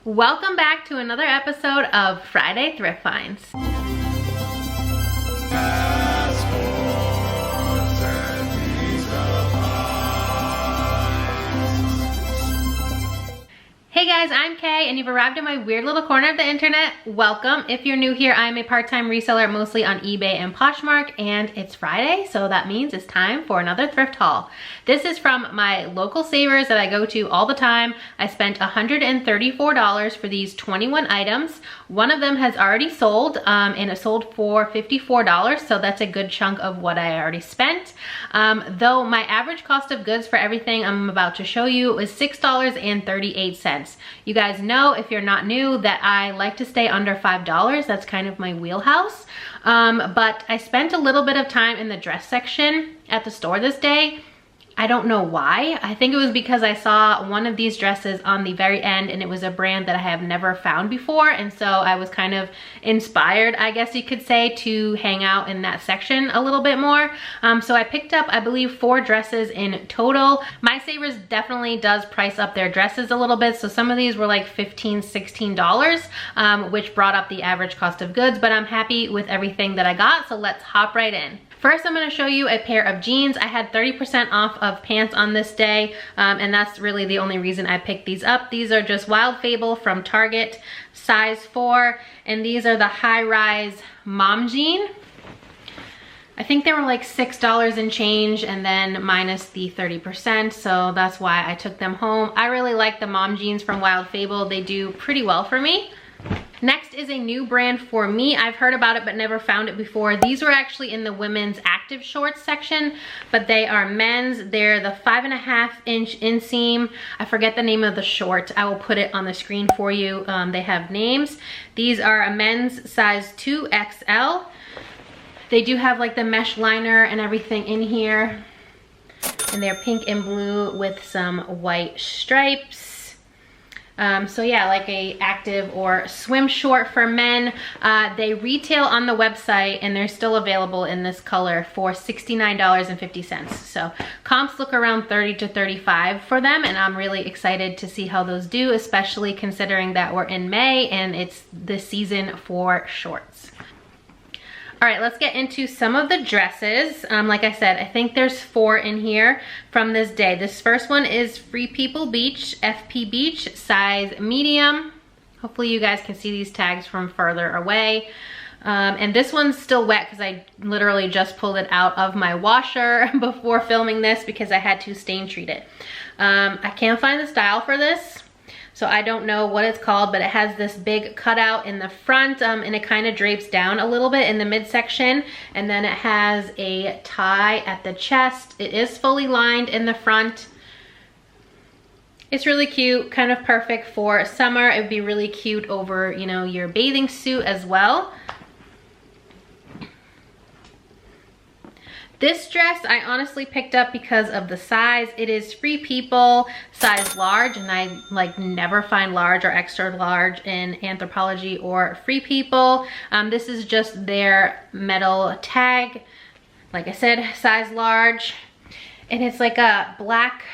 Welcome back to another episode of Friday Thrift Finds. Hey guys, I'm Kay and you've arrived in my weird little corner of the internet. Welcome. If you're new here, I'm a part-time reseller mostly on eBay and Poshmark, and it's Friday, so that means it's time for another thrift haul. This is from my local savers that I go to all the time. I spent $134 for these 21 items. One of them has already sold and it sold for $54, so that's a good chunk of what I already spent. Though my average cost of goods for everything I'm about to show you was $6.38. You guys know, if you're not new, that I like to stay under $5. That's kind of my wheelhouse. But I spent a little bit of time in the dress section at the store this day. I don't know why. I think it was because I saw one of these dresses on the very end and it was a brand that I have never found before, and so I was kind of inspired, I guess you could say, to hang out in that section a little bit more. So I picked up, I believe, 4 dresses in total. My Savers definitely does price up their dresses a little bit, so some of these were like $15, $16, which brought up the average cost of goods, but I'm happy with everything that I got, so let's hop right in. First, I'm gonna show you a pair of jeans. I had 30% off of pants on this day, and that's really the only reason I picked these up. These are just Wild Fable from Target, size 4, and these are the high-rise mom jean. I think they were like $6 and change, and then minus the 30%, so that's why I took them home. I really like the mom jeans from Wild Fable. They do pretty well for me. Next is a new brand for me. I've heard about it but never found it before. These were actually in the women's active shorts section, but they are men's. They're the 5.5-inch inseam. I forget the name of the short. I will put it on the screen for you. They have names. These are a men's size 2XL. They do have like the mesh liner and everything in here. And they're pink and blue with some white stripes. So yeah, like a active or swim short for men. They retail on the website and they're still available in this color for $69.50. So comps look around 30 to 35 for them, and I'm really excited to see how those do, especially considering that we're in May and it's the season for shorts. All right, let's get into some of the dresses. Like I said, I think there's 4 in here from this day. This first one is Free People Beach, FP Beach, size medium. Hopefully you guys can see these tags from further away. And this one's still wet because I literally just pulled it out of my washer before filming this because I had to stain treat it. I can't find the style for this, so I don't know what it's called, but it has this big cutout in the front, and it kind of drapes down a little bit in the midsection, and then it has a tie at the chest. It is fully lined in the front. It's really cute, kind of perfect for summer. It would be really cute over, you know, your bathing suit as well. This dress I honestly picked up because of the size. It is Free People, size large, and I like never find large or extra large in Anthropologie or Free People. This is just their metal tag. Like I said, size large. And it's like a black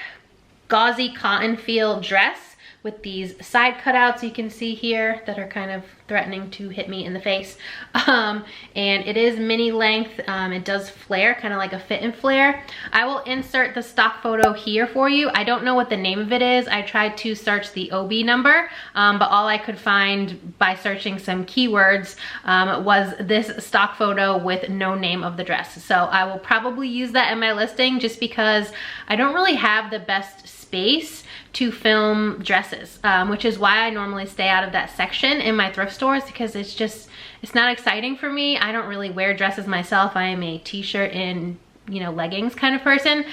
gauzy cotton feel dress with these side cutouts you can see here that are kind of threatening to hit me in the face. And it is mini length. It does flare, kind of like a fit and flare. I will insert the stock photo here for you. I don't know what the name of it is. I tried to search the OB number, but all I could find by searching some keywords was this stock photo with no name of the dress. So I will probably use that in my listing just because I don't really have the best space to film dresses, which is why I normally stay out of that section in my thrift stores, because it's not exciting for me. I don't really wear dresses myself. I am a t-shirt and, you know, leggings kind of person,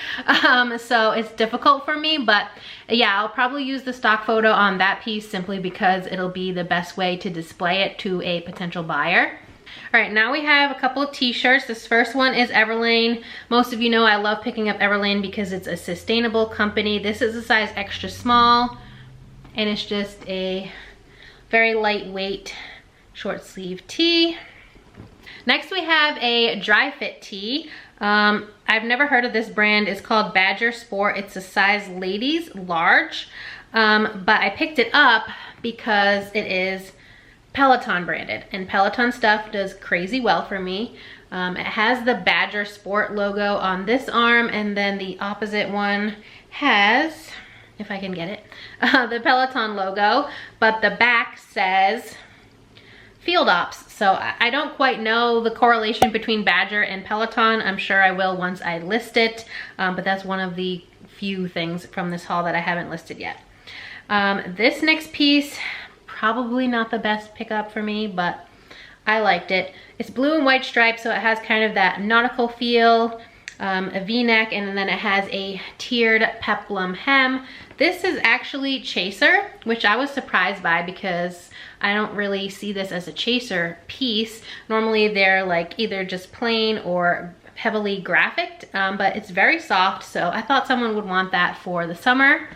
so it's difficult for me. But yeah, I'll probably use the stock photo on that piece simply because it'll be the best way to display it to a potential buyer. All right, now we have a couple of t-shirts. This first one is Everlane. Most of you know I love picking up Everlane because it's a sustainable company. This is a size extra small, and it's just a very lightweight short sleeve tee. Next we have a dry fit tee. I've never heard of this brand. It's called Badger Sport. It's a size ladies large, but I picked it up because it is Peloton branded, and Peloton stuff does crazy well for me. It has the Badger Sport logo on this arm, and then the opposite one has, if I can get it, the Peloton logo, but the back says Field Ops. So I don't quite know the correlation between Badger and Peloton. I'm sure I will once I list it, but that's one of the few things from this haul that I haven't listed yet. This next piece, probably not the best pickup for me, but I liked it. It's blue and white stripes, so it has kind of that nautical feel, a V-neck, and then it has a tiered peplum hem. This is actually chaser, which I was surprised by because I don't really see this as a chaser piece. Normally they're like either just plain or heavily graphic, but it's very soft, so I thought someone would want that for the summer.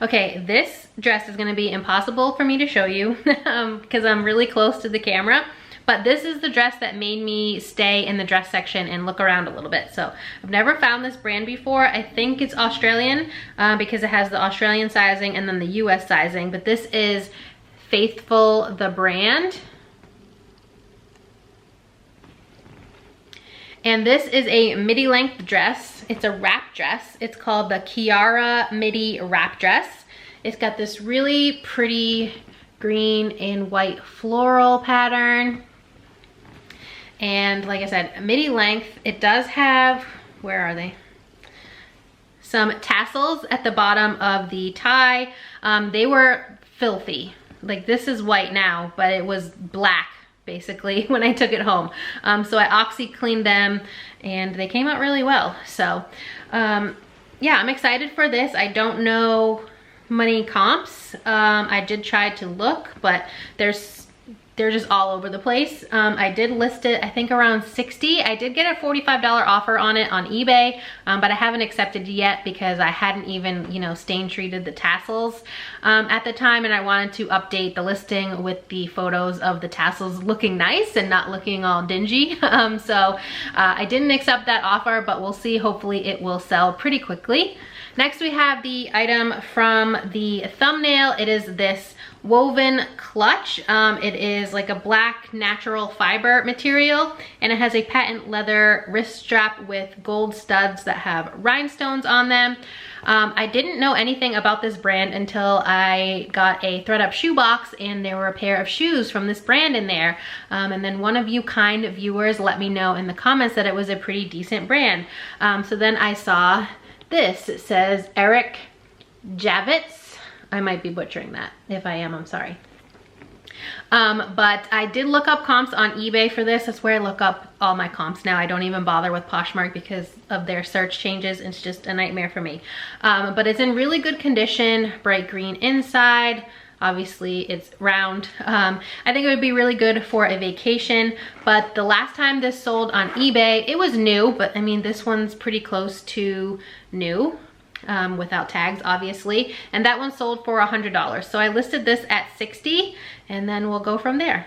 Okay, this dress is gonna be impossible for me to show you because I'm really close to the camera, but this is the dress that made me stay in the dress section and look around a little bit. So I've never found this brand before. I think it's Australian because it has the Australian sizing and then the US sizing, but this is Faithful, the brand. And this is a midi length dress. It's a wrap dress. It's called the Kiara midi wrap dress. It's got this really pretty green and white floral pattern. And like I said, midi length. It does have, where are they? Some tassels at the bottom of the tie. They were filthy. Like, this is white now, but it was black basically when I took it home. So I OxiCleaned them and they came out really well. So yeah, I'm excited for this. I don't know many comps. I did try to look, but they're just all over the place. I did list it, I think around $60. I did get a $45 offer on it on eBay, but I haven't accepted yet because I hadn't even, you know, stain treated the tassels at the time, and I wanted to update the listing with the photos of the tassels looking nice and not looking all dingy. So I didn't accept that offer, but we'll see. Hopefully it will sell pretty quickly. Next we have the item from the thumbnail. It is this woven clutch. It is like a black natural fiber material, and it has a patent leather wrist strap with gold studs that have rhinestones on them. I didn't know anything about this brand until I got a ThredUp shoe box and there were a pair of shoes from this brand in there. And then one of you kind viewers let me know in the comments that it was a pretty decent brand. So then I saw this. It says Eric Javits. I might be butchering that. If I am, I'm sorry. But I did look up comps on eBay for this. That's where I look up all my comps now. I don't even bother with Poshmark because of their search changes. It's just a nightmare for me. But it's in really good condition, bright green inside. Obviously it's round. I think it would be really good for a vacation, but the last time this sold on eBay, it was new, but I mean, this one's pretty close to new. Without tags, obviously, and that one sold for $100. So I listed this at $60, and then we'll go from there.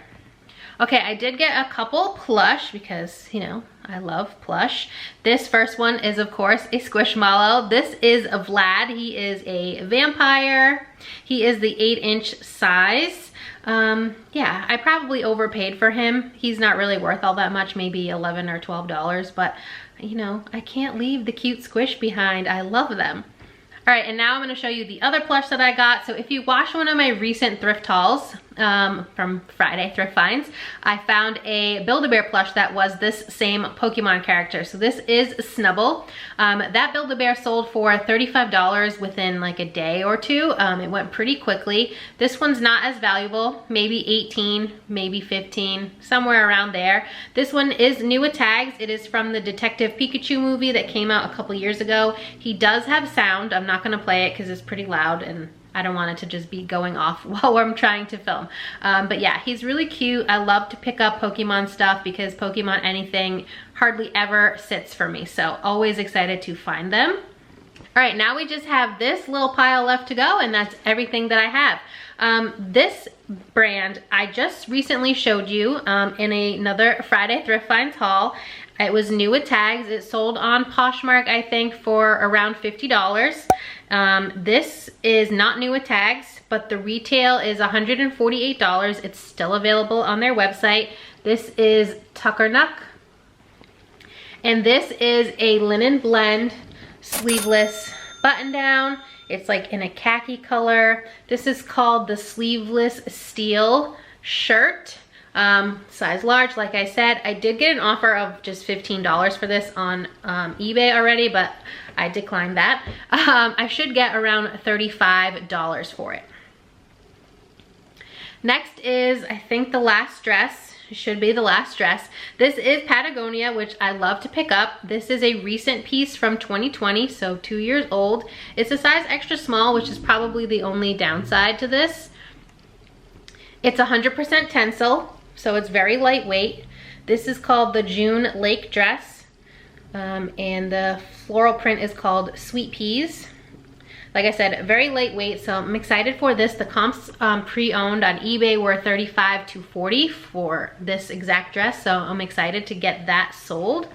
Okay, I did get a couple plush because, you know, I love plush. This first one is, of course, a Squishmallow. This is a Vlad. He is a vampire. He is the 8-inch size. Yeah, I probably overpaid for him. He's not really worth all that much, maybe $11 or $12, but you know, I can't leave the cute squish behind. I love them. All right, and now I'm gonna show you the other plush that I got. So if you watch one of my recent thrift hauls from Friday Thrift Finds, I found a Build-A-Bear plush that was this same Pokemon character. So this is Snubble. That Build-A-Bear sold for $35 within like a day or two. It went pretty quickly. This one's not as valuable, maybe 18, maybe 15, somewhere around there. This one is new with tags. It is from the Detective Pikachu movie that came out a couple years ago. He does have sound. I'm not gonna play it because it's pretty loud and I don't want it to just be going off while I'm trying to film. But yeah, he's really cute. I love to pick up Pokemon stuff because Pokemon anything hardly ever sits for me. So always excited to find them. All right, now we just have this little pile left to go, and that's everything that I have. This brand I just recently showed you in another Friday Thrift Finds haul. It was new with tags. It sold on Poshmark, I think, for around $50. This is not new with tags, but the retail is $148. It's still available on their website. This is Tuckernuck. And this is a linen blend sleeveless button down. It's like in a khaki color. This is called the sleeveless steel shirt. Size large, like I said. I did get an offer of just $15 for this on eBay already, but I declined that. I should get around $35 for it. Next is, I think, the last dress. It should be the last dress. This is Patagonia, which I love to pick up. This is a recent piece from 2020, so 2 years old. It's a size extra small, which is probably the only downside to this. It's 100% tencel, so it's very lightweight. This is called the June Lake dress, and the floral print is called Sweet Peas. Like I said, very lightweight, so I'm excited for this. The comps pre-owned on eBay were $35 to $40 for this exact dress, so I'm excited to get that sold.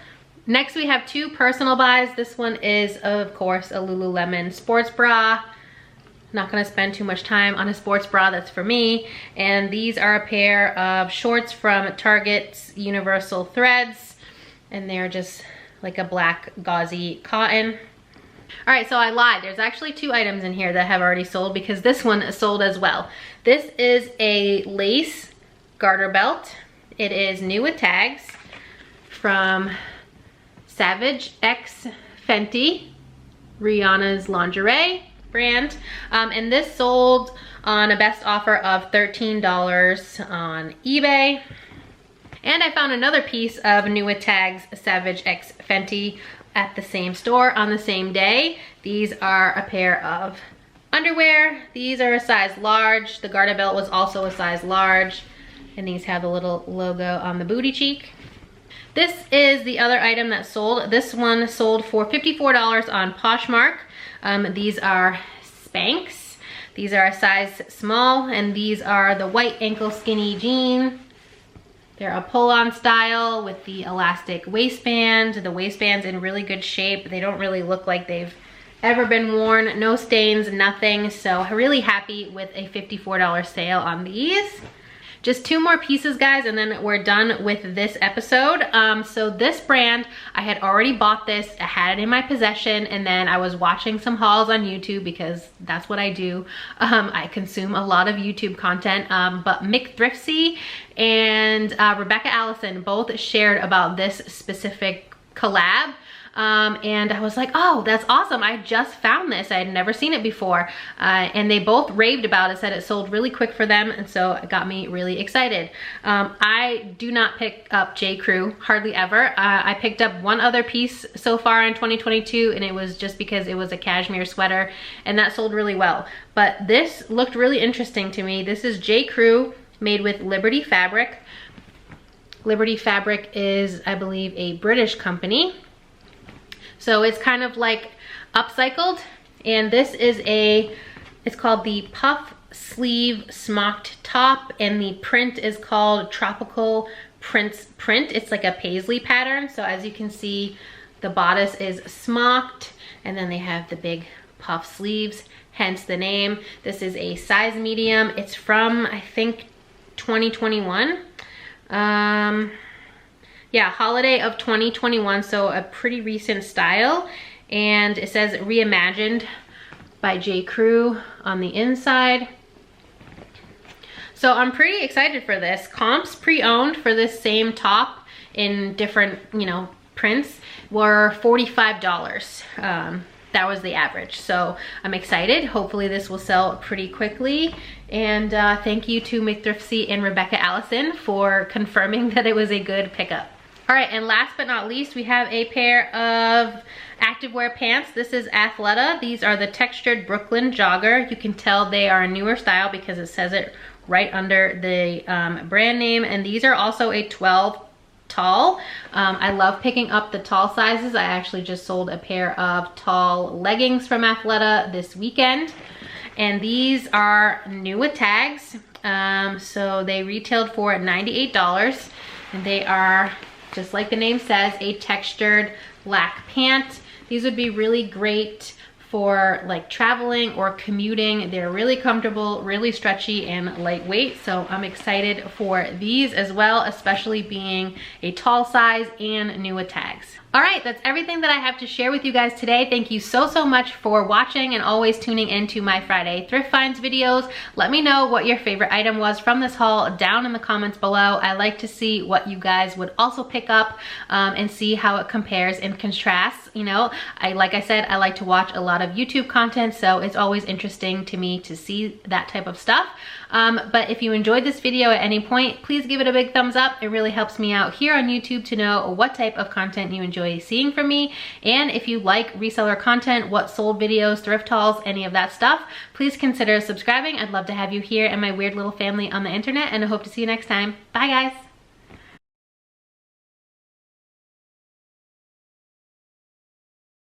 Next, we have two personal buys. This one is, of course, a Lululemon sports bra. Not gonna spend too much time on a sports bra, that's for me. And these are a pair of shorts from Target's Universal Threads, and they're just like a black gauzy cotton. All right, so I lied. There's actually two items in here that have already sold because this one is sold as well. This is a lace garter belt. It is new with tags from Savage X Fenty, Rihanna's lingerie brand. And this sold on a best offer of $13 on eBay. And I found another piece of new with tags Savage X Fenty at the same store on the same day. These are a pair of underwear. These are a size large. The garter belt was also a size large. And these have the little logo on the booty cheek. This is the other item that sold. This one sold for $54 on Poshmark. These are Spanx. These are a size small, and these are the white ankle skinny jean. They're a pull-on style with the elastic waistband. The waistband's in really good shape. They don't really look like they've ever been worn. No stains, nothing. So really happy with a $54 sale on these. Just two more pieces, guys, and then we're done with this episode. So this brand, I had already bought this. I had it in my possession, and then I was watching some hauls on YouTube because that's what I do. I consume a lot of YouTube content, but McThriftsy and Rebecca Allison both shared about this specific collab. And I was like, oh, that's awesome. I just found this. I had never seen it before. And they both raved about it, said it sold really quick for them. And so it got me really excited. I do not pick up J. Crew, hardly ever. I picked up one other piece so far in 2022, and it was just because it was a cashmere sweater, and that sold really well. But this looked really interesting to me. This is J. Crew made with Liberty Fabric. Liberty Fabric is, I believe, a British company. So it's kind of like upcycled, and this is it's called the puff sleeve smocked top, and the print is called Tropical Prince print. It's like a paisley pattern. So as you can see, the bodice is smocked, and then they have the big puff sleeves, hence the name. This is a size medium. It's from, I think, 2021. Yeah, holiday of 2021, so a pretty recent style. And it says reimagined by J. Crew on the inside. So I'm pretty excited for this. Comps pre-owned for this same top in different, prints were $45. That was the average. So I'm excited. Hopefully this will sell pretty quickly. And thank you to McThriftsy and Rebecca Allison for confirming that it was a good pickup. All right, and last but not least, we have a pair of activewear pants. This is Athleta. These are the textured Brooklyn jogger. You can tell they are a newer style because it says it right under the brand name. And these are also a 12 tall. I love picking up the tall sizes. I actually just sold a pair of tall leggings from Athleta this weekend. And these are new with tags. So they retailed for $98, and they are, just like the name says, a textured black pant. These would be really great for like traveling or commuting. They're really comfortable, really stretchy and lightweight. So I'm excited for these as well, especially being a tall size and new with tags. All right, that's everything that I have to share with you guys today. Thank you so much for watching and always tuning into my Friday thrift finds videos. Let me know what your favorite item was from this haul down in the comments below. I like to see what you guys would also pick up and see how it compares and contrasts. You know, like I said, I like to watch a lot of YouTube content, so it's always interesting to me to see that type of stuff. But if you enjoyed this video at any point, please give it a big thumbs up. It really helps me out here on YouTube to know what type of content you enjoy seeing from me. And if you like reseller content, what sold videos, thrift hauls, any of that stuff, please consider subscribing. I'd love to have you here and my weird little family on the internet, and I hope to see you next time. Bye guys.